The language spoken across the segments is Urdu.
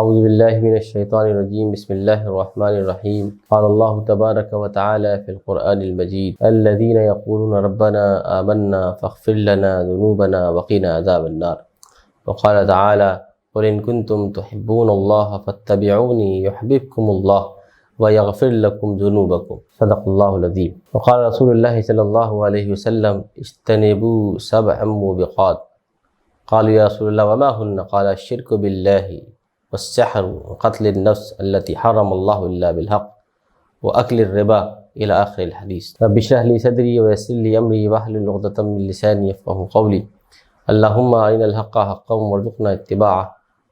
اعوذ باللہ من الشیطان الرجیم بسم اللہ الرحمن الرحیم قال اللہ تبارک وتعالی فی القرآن المجید الذین یقولون ربنا آمنا فاغفر لنا ذنوبنا وقنا عذاب النار وقال تعالی قل ان کنتم تحبون اللہ فاتبعونی یحببکم اللہ ویغفر لکم ذنوبکم صدق اللہ العظیم وقال رسول اللہ صلی اللہ علیہ وسلم اجتنبوا سبع موبقات قالوا یا رسول اللہ وما ہن قال الشرک باللہ والسحر وقتل النفس التي حرم الله إلا بالحق وأكل الربا إلى آخر الحديث. رب اشرح لي صدري ويسر لي أمري واحلل عقدة من لساني يفقهوا قولي. اللهم أرنا الحق حقا وارزقنا اتباعه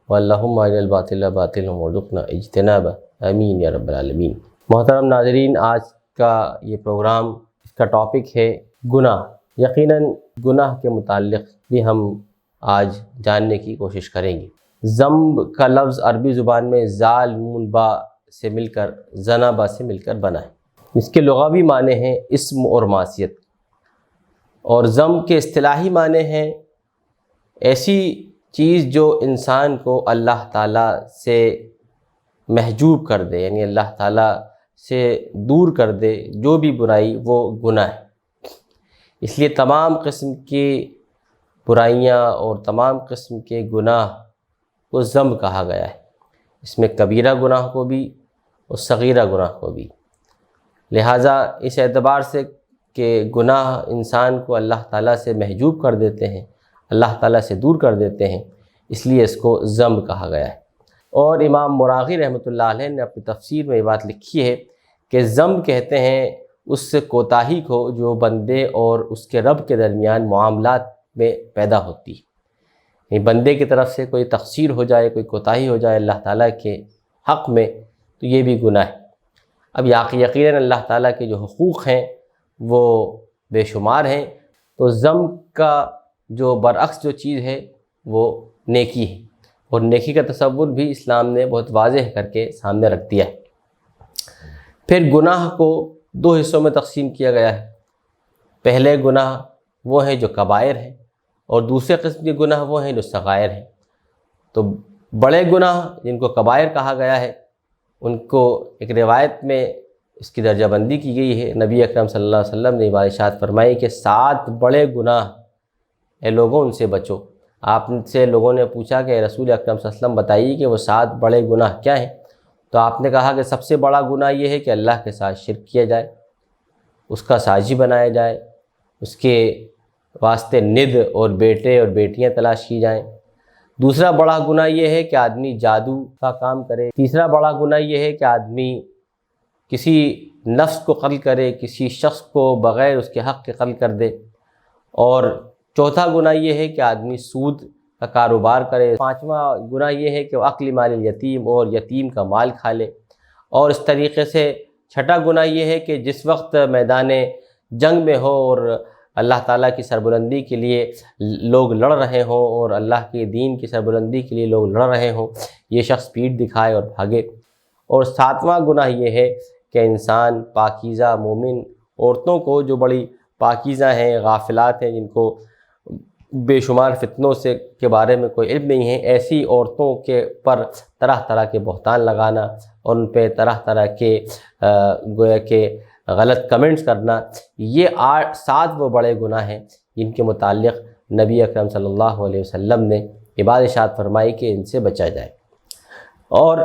واللهم أرنا الباطل باطلا وارزقنا اجتنابه آمین یا رب العالمین. محترم ناظرین، آج کا یہ پروگرام، اس کا ٹاپک ہے گناہ. یقیناً گناہ کے متعلق بھی ہم آج جاننے کی کوشش کریں گے. ذنب کا لفظ عربی زبان میں زال نون با سے مل کر زنا با سے مل کر بنا ہے. اس کے لغوی معنی ہیں اسم اور معصیت، اور ذنب کے اصطلاحی معنی ہیں ایسی چیز جو انسان کو اللہ تعالیٰ سے محجوب کر دے، یعنی اللہ تعالیٰ سے دور کر دے. جو بھی برائی وہ گناہ ہے. اس لیے تمام قسم کی برائیاں اور تمام قسم کے گناہ کو ذنب کہا گیا ہے. اس میں کبیرہ گناہ کو بھی اور صغیرہ گناہ کو بھی. لہٰذا اس اعتبار سے کہ گناہ انسان کو اللہ تعالیٰ سے محجوب کر دیتے ہیں، اللہ تعالیٰ سے دور کر دیتے ہیں، اس لیے اس کو ذنب کہا گیا ہے. اور امام مراغی رحمۃ اللہ علیہ نے اپنی تفسیر میں یہ بات لکھی ہے کہ ذنب کہتے ہیں اس کوتاہی کو جو بندے اور اس کے رب کے درمیان معاملات میں پیدا ہوتی ہے. بندے کی طرف سے کوئی تقصیر ہو جائے، کوئی کوتاہی ہو جائے اللہ تعالیٰ کے حق میں، تو یہ بھی گناہ ہے. اب یقیناً اللہ تعالیٰ کے جو حقوق ہیں وہ بے شمار ہیں. تو ذنب کا جو برعکس جو چیز ہے وہ نیکی ہے، اور نیکی کا تصور بھی اسلام نے بہت واضح کر کے سامنے رکھ دیا ہے. پھر گناہ کو دو حصوں میں تقسیم کیا گیا ہے. پہلے گناہ وہ ہیں جو کبائر ہیں، اور دوسرے قسم کے گناہ وہ ہیں جو صغائر ہیں. تو بڑے گناہ جن کو کبائر کہا گیا ہے، ان کو ایک روایت میں اس کی درجہ بندی کی گئی ہے. نبی اکرم صلی اللہ علیہ وسلم نے ارشاد فرمائی کہ 7 بڑے گناہ اے لوگوں ان سے بچو. آپ سے لوگوں نے پوچھا کہ رسول اکرم صلی اللہ علیہ وسلم بتائیے کہ وہ 7 بڑے گناہ کیا ہیں؟ تو آپ نے کہا کہ سب سے بڑا گناہ یہ ہے کہ اللہ کے ساتھ شرک کیا جائے، اس کا ساجی بنایا جائے، اس کے واسطے ند اور بیٹے اور بیٹیاں تلاش کی جائیں. دوسرا بڑا گناہ یہ ہے کہ آدمی جادو کا کام کرے. تیسرا بڑا گناہ یہ ہے کہ آدمی کسی نفس کو قتل کرے، کسی شخص کو بغیر اس کے حق کے قتل کر دے. اور چوتھا گناہ یہ ہے کہ آدمی سود کا کاروبار کرے. پانچواں گناہ یہ ہے کہ وہ اکل مال الیتیم اور یتیم کا مال کھا لے. اور اس طریقے سے چھٹا گناہ یہ ہے کہ جس وقت میدان جنگ میں ہو اور اللہ تعالیٰ کی سربلندی کے لیے لوگ لڑ رہے ہوں، اور اللہ کے دین کی سربلندی کے لیے لوگ لڑ رہے ہوں، یہ شخص پیٹھ دکھائے اور بھاگے. اور ساتواں گناہ یہ ہے کہ انسان پاکیزہ مومن عورتوں کو جو بڑی پاکیزہ ہیں، غافلات ہیں، جن کو بے شمار فتنوں کے بارے میں کوئی علم نہیں ہے، ایسی عورتوں کے پر طرح طرح کے بہتان لگانا اور ان پہ طرح طرح کے گویا کہ غلط کمنٹس کرنا، یہ 7 وہ بڑے گناہ ہیں جن کے متعلق نبی اکرم صلی اللہ علیہ وسلم نے یہ بات ارشاد فرمائی کہ ان سے بچا جائے. اور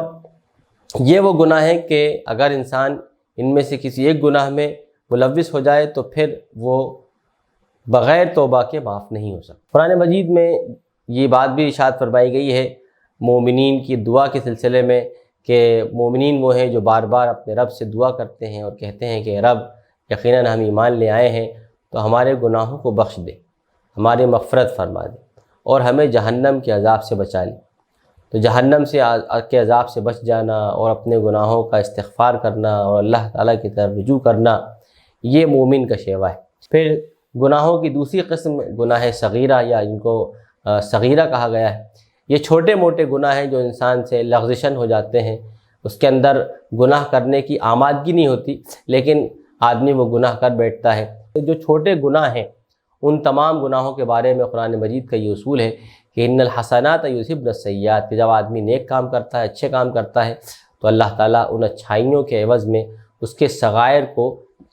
یہ وہ گناہ ہیں کہ اگر انسان ان میں سے کسی ایک گناہ میں ملوث ہو جائے تو پھر وہ بغیر توبہ کے معاف نہیں ہو سکتا. قرآن مجید میں یہ بات بھی ارشاد فرمائی گئی ہے مومنین کی دعا کے سلسلے میں کہ مومنین وہ ہیں جو بار بار اپنے رب سے دعا کرتے ہیں اور کہتے ہیں کہ رب یقیناً ہم ایمان لے آئے ہیں تو ہمارے گناہوں کو بخش دے، ہماری مغفرت فرما دے، اور ہمیں جہنم کے عذاب سے بچا لے. تو جہنم کے عذاب سے بچ جانا اور اپنے گناہوں کا استغفار کرنا اور اللہ تعالیٰ کی طرف رجوع کرنا، یہ مومن کا شیوہ ہے. پھر گناہوں کی دوسری قسم گناہ صغیرہ یا جن کو صغیرہ کہا گیا ہے. یہ چھوٹے موٹے گناہ ہیں جو انسان سے لغزشن ہو جاتے ہیں، اس کے اندر گناہ کرنے کی آمادگی نہیں ہوتی لیکن آدمی وہ گناہ کر بیٹھتا ہے. جو چھوٹے گناہ ہیں ان تمام گناہوں کے بارے میں قرآن مجید کا یہ اصول ہے کہ ان الحسنات یذھبن السیئات، کہ جب آدمی نیک کام کرتا ہے، اچھے کام کرتا ہے، تو اللہ تعالیٰ ان اچھائیوں کے عوض میں اس کے صغائر کو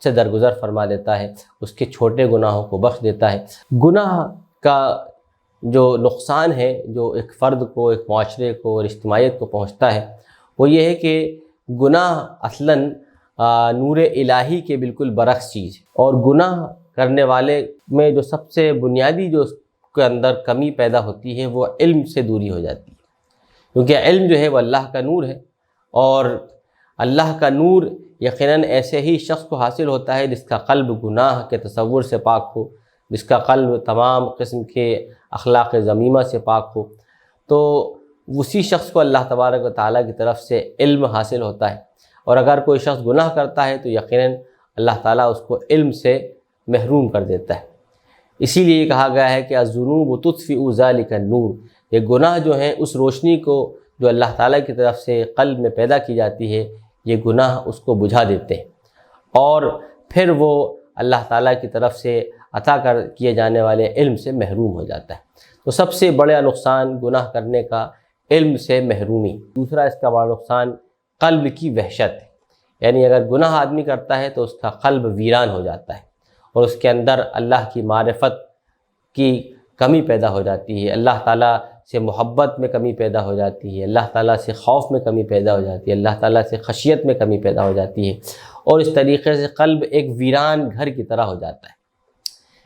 سے درگزر فرما دیتا ہے، اس کے چھوٹے گناہوں کو بخش دیتا ہے۔ گناہ کا جو نقصان ہے جو ایک فرد کو، ایک معاشرے کو اور اجتماعیت کو پہنچتا ہے، وہ یہ ہے کہ گناہ اصلاً نور الہی کے بالکل برعکس چیز ہے، اور گناہ کرنے والے میں جو سب سے بنیادی جو اس کے اندر کمی پیدا ہوتی ہے وہ علم سے دوری ہو جاتی ہے، کیونکہ علم جو ہے وہ اللہ کا نور ہے، اور اللہ کا نور یقیناً ایسے ہی شخص کو حاصل ہوتا ہے جس کا قلب گناہ کے تصور سے پاک ہو، جس کا قلب تمام قسم کے اخلاق ذمیمہ سے پاک ہو، تو اسی شخص کو اللہ تبارک و تعالیٰ کی طرف سے علم حاصل ہوتا ہے۔ اور اگر کوئی شخص گناہ کرتا ہے تو یقیناً اللہ تعالیٰ اس کو علم سے محروم کر دیتا ہے۔ اسی لیے یہ کہا گیا ہے کہ الذنوب تطفئ ذلک النور، یہ گناہ جو ہیں اس روشنی کو جو اللہ تعالیٰ کی طرف سے قلب میں پیدا کی جاتی ہے، یہ گناہ اس کو بجھا دیتے ہیں، اور پھر وہ اللہ تعالیٰ کی طرف سے عطا کیے جانے والے علم سے محروم ہو جاتا ہے۔ تو سب سے بڑا نقصان گناہ کرنے کا علم سے محرومی۔ دوسرا اس کا بڑا نقصان قلب کی وحشت ہے، یعنی اگر گناہ آدمی کرتا ہے تو اس کا قلب ویران ہو جاتا ہے، اور اس کے اندر اللہ کی معرفت کی کمی پیدا ہو جاتی ہے، اللہ تعالیٰ سے محبت میں کمی پیدا ہو جاتی ہے، اللہ تعالیٰ سے خوف میں کمی پیدا ہو جاتی ہے، اللہ تعالیٰ سے خشیت میں کمی پیدا ہو جاتی ہے، اور اس طریقے سے قلب ایک ویران گھر کی طرح ہو جاتا ہے۔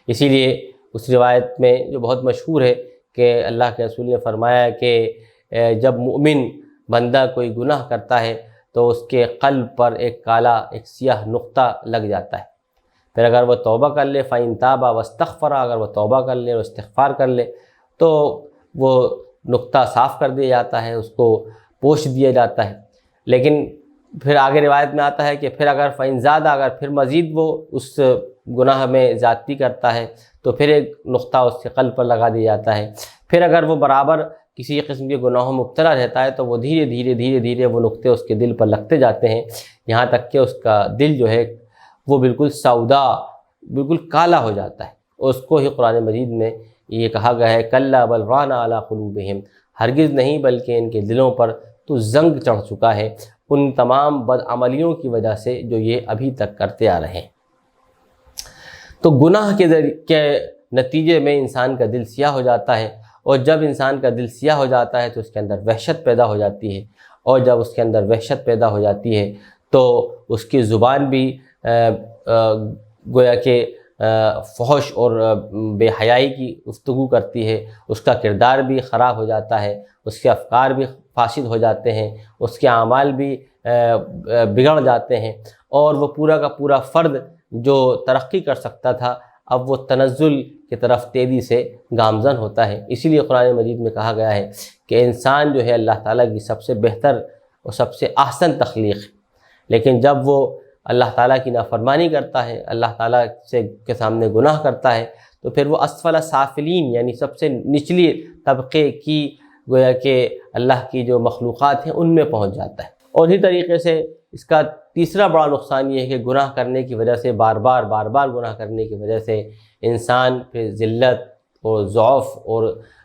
اسی لیے اس روایت میں جو بہت مشہور ہے کہ اللہ کے رسول نے فرمایا کہ جب مومن بندہ کوئی گناہ کرتا ہے تو اس کے قلب پر ایک کالا، ایک سیاہ نقطہ لگ جاتا ہے، پھر اگر وہ توبہ کر لے فَإِن تَابَ وَاسْتَغْفَرَ، اگر وہ توبہ کر لے اور استغفار کر لے تو وہ نقطہ صاف کر دیا جاتا ہے، اس کو پوچھ دیا جاتا ہے۔ لیکن پھر آگے روایت میں آتا ہے کہ پھر اگر فَإِن زَادَ، اگر پھر مزید وہ اس گناہ میں زیادتی کرتا ہے تو پھر ایک نقطہ اس کے قلب پر لگا دیا جاتا ہے، پھر اگر وہ برابر کسی قسم کے گناہوں میں مبتلا رہتا ہے تو وہ دھیرے دھیرے وہ نقطے اس کے دل پر لگتے جاتے ہیں، یہاں تک کہ اس کا دل جو ہے وہ بالکل سودا، بالکل کالا ہو جاتا ہے۔ اور اس کو ہی قرآن مجید میں یہ کہا گیا ہے کَلَّا بَلْ رَانَ عَلَىٰ قُلُوبِهِمْ، ہرگز نہیں بلکہ ان کے دلوں پر تو زنگ چڑھ چکا ہے ان تمام بدعملیوں کی وجہ سے جو یہ ابھی تک کرتے آ رہے ہیں۔ تو گناہ کے نتیجے میں انسان کا دل سیاہ ہو جاتا ہے، اور جب انسان کا دل سیاہ ہو جاتا ہے تو اس کے اندر وحشت پیدا ہو جاتی ہے، اور جب اس کے اندر وحشت پیدا ہو جاتی ہے تو اس کی زبان بھی گویا کہ فحش اور بے حیائی کی گفتگو کرتی ہے، اس کا کردار بھی خراب ہو جاتا ہے، اس کے افکار بھی فاسد ہو جاتے ہیں، اس کے اعمال بھی بگڑ جاتے ہیں، اور وہ پورا کا پورا فرد جو ترقی کر سکتا تھا اب وہ تنزل کی طرف تیزی سے گامزن ہوتا ہے۔ اسی لیے قرآن مجید میں کہا گیا ہے کہ انسان جو ہے اللہ تعالیٰ کی سب سے بہتر اور سب سے احسن تخلیق ہے، لیکن جب وہ اللہ تعالیٰ کی نافرمانی کرتا ہے، اللہ تعالیٰ کے سامنے گناہ کرتا ہے، تو پھر وہ اسفل سافلین یعنی سب سے نچلی طبقے کی گویا کہ اللہ کی جو مخلوقات ہیں ان میں پہنچ جاتا ہے۔ اور اسی طریقے سے اس کا تیسرا بڑا نقصان یہ ہے کہ گناہ کرنے کی وجہ سے بار بار گناہ کرنے کی وجہ سے انسان پھر ذلت اور ضعف اور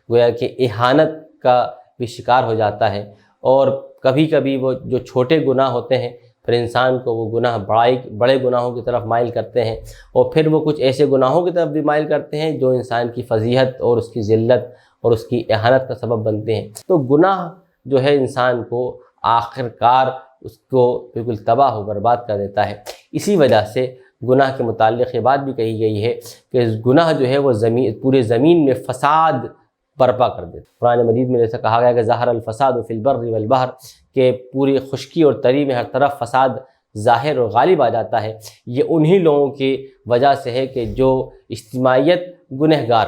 گویا کہ اہانت کا بھی شکار ہو جاتا ہے، اور کبھی کبھی وہ جو چھوٹے گناہ ہوتے ہیں پھر انسان کو وہ گناہ بڑے گناہوں کی طرف مائل کرتے ہیں، اور پھر وہ کچھ ایسے گناہوں کی طرف بھی مائل کرتے ہیں جو انسان کی فضیحت اور اس کی ذلت اور اس کی اہانت کا سبب بنتے ہیں۔ تو گناہ جو ہے انسان کو آخر کار اس کو بالکل تباہ و برباد کر دیتا ہے۔ اسی وجہ سے گناہ کے متعلق یہ بات بھی کہی گئی ہے کہ گناہ جو ہے وہ پورے زمین میں فساد برپا کر دیتا ہے۔ قرآن مجید میں جیسا کہا گیا کہ ظہر الفساد فی البر والبحر، کہ پوری خشکی اور تری میں ہر طرف فساد ظاہر اور غالب آ جاتا ہے، یہ انہی لوگوں کی وجہ سے ہے کہ جو اجتماعیت گنہگار۔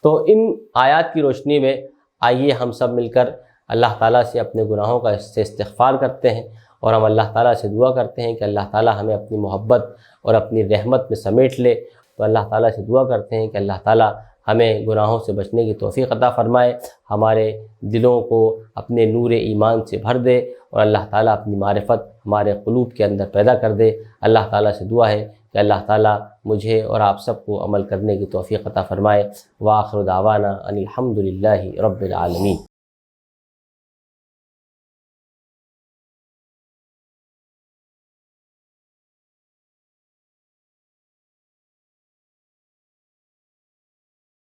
تو ان آیات کی روشنی میں آئیے ہم سب مل کر اللہ تعالیٰ سے اپنے گناہوں کا استغفار کرتے ہیں، اور ہم اللہ تعالیٰ سے دعا کرتے ہیں کہ اللہ تعالیٰ ہمیں اپنی محبت اور اپنی رحمت میں سمیٹ لے۔ تو اللہ تعالیٰ سے دعا کرتے ہیں کہ اللہ تعالیٰ ہمیں گناہوں سے بچنے کی توفیق عطا فرمائے، ہمارے دلوں کو اپنے نور ایمان سے بھر دے، اور اللہ تعالیٰ اپنی معرفت ہمارے قلوب کے اندر پیدا کر دے۔ اللہ تعالیٰ سے دعا ہے کہ اللہ تعالیٰ مجھے اور آپ سب کو عمل کرنے کی توفیق عطا فرمائے۔ وآخر دعوانا ان الحمد للہ رب العالمین۔